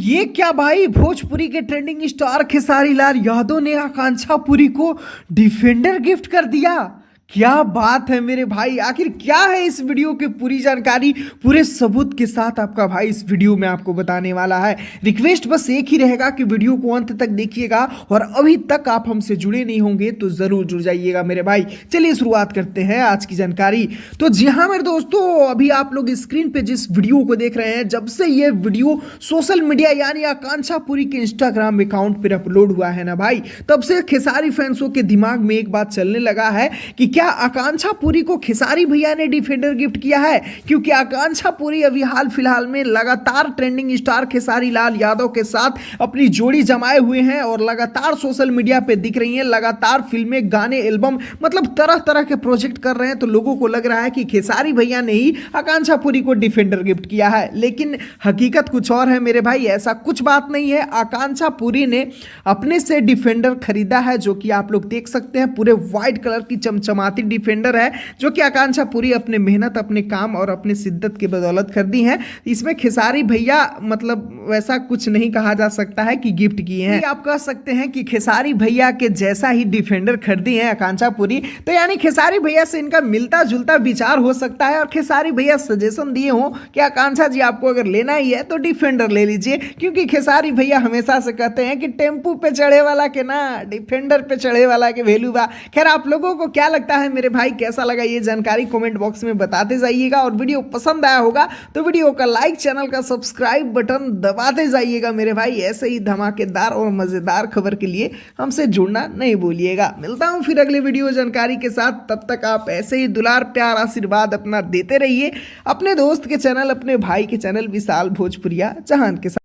ये क्या भाई, भोजपुरी के ट्रेंडिंग स्टार खेसारी लाल यादव ने आकांक्षा पुरी को डिफेंडर गिफ्ट कर दिया। क्या बात है मेरे भाई, आखिर क्या है इस वीडियो की पूरी जानकारी पूरे सबूत के साथ आपका भाई इस वीडियो में आपको बताने वाला है। रिक्वेस्ट बस एक ही रहेगा कि वीडियो को अंत तक देखिएगा और अभी तक आप हमसे जुड़े नहीं होंगे तो जरूर जुड़ जाइएगा मेरे भाई। चलिए शुरुआत करते हैं आज की जानकारी। तो जी हाँ मेरे दोस्तों, अभी आप लोग स्क्रीन पे जिस वीडियो को देख रहे हैं, जब से ये वीडियो सोशल मीडिया यानी आकांक्षा पुरी के इंस्टाग्राम अकाउंट पर अपलोड हुआ है ना भाई, तब से खेसारी फैंसों के दिमाग में एक बात चलने लगा है कि क्या आकांक्षा पुरी को खेसारी भैया ने डिफेंडर गिफ्ट किया है। क्योंकि आकांक्षा पुरी अभी हाल फिलहाल में लगातार ट्रेंडिंग स्टार खेसारी लाल यादव के साथ अपनी जोड़ी जमाए हुए हैं और लगातार सोशल मीडिया पे दिख रही हैं, लगातार फिल्में, गाने, एल्बम, मतलब तरह तरह के प्रोजेक्ट कर रहे हैं। तो लोगों को लग रहा है कि खेसारी भैया ने ही आकांक्षा पुरी को डिफेंडर गिफ्ट किया है, लेकिन हकीकत कुछ और है मेरे भाई। ऐसा कुछ बात नहीं है। आकांक्षा पुरी ने अपने से डिफेंडर खरीदा है, जो कि आप लोग देख सकते हैं, पूरे व्हाइट कलर की चमचमाती डिफेंडर है, जो कि आकांक्षा पुरी अपने मेहनत, अपने काम और अपने शिद्दत की बदौलत खरीदी है। इसमें खेसारी भैया मतलब वैसा कुछ नहीं कहा जा सकता है कि गिफ्ट किए हैं। आप कह सकते हैं कि खेसारी भैया के जैसा ही डिफेंडर खरीदी है आकांक्षा पुरी, तो यानी खेसारी भैया से इनका मिलता जुलता विचार हो सकता है और खेसारी भैया सजेशन दिए हो कि आकांक्षा जी आपको अगर लेना ही है तो डिफेंडर ले लीजिए। क्योंकि खेसारी भैया हमेशा से कहते हैं कि टेम्पू पे चढ़े वाला के ना, डिफेंडर पे चढ़े वाला के वैल्यू बा। खैर, आप लोगों को क्या लगता है मेरे भाई, कैसा लगा ये जानकारी कमेंट बॉक्स में बताते जाइएगा। और वीडियो पसंद आया होगा तो वीडियो का लाइक, चैनल का सब्सक्राइब बटन दबाते जाइएगा मेरे भाई। ऐसे ही धमाकेदार और मजेदार खबर के लिए हमसे जुड़ना नहीं भूलिएगा। मिलता हूं फिर अगले वीडियो जानकारी के साथ। तब तक आप ऐसे ही दुलार, प्यार, आशीर्वाद अपना देते रहिए अपने दोस्त के चैनल, अपने भाई के चैनल विशाल भोजपुरिया जहान के साथ।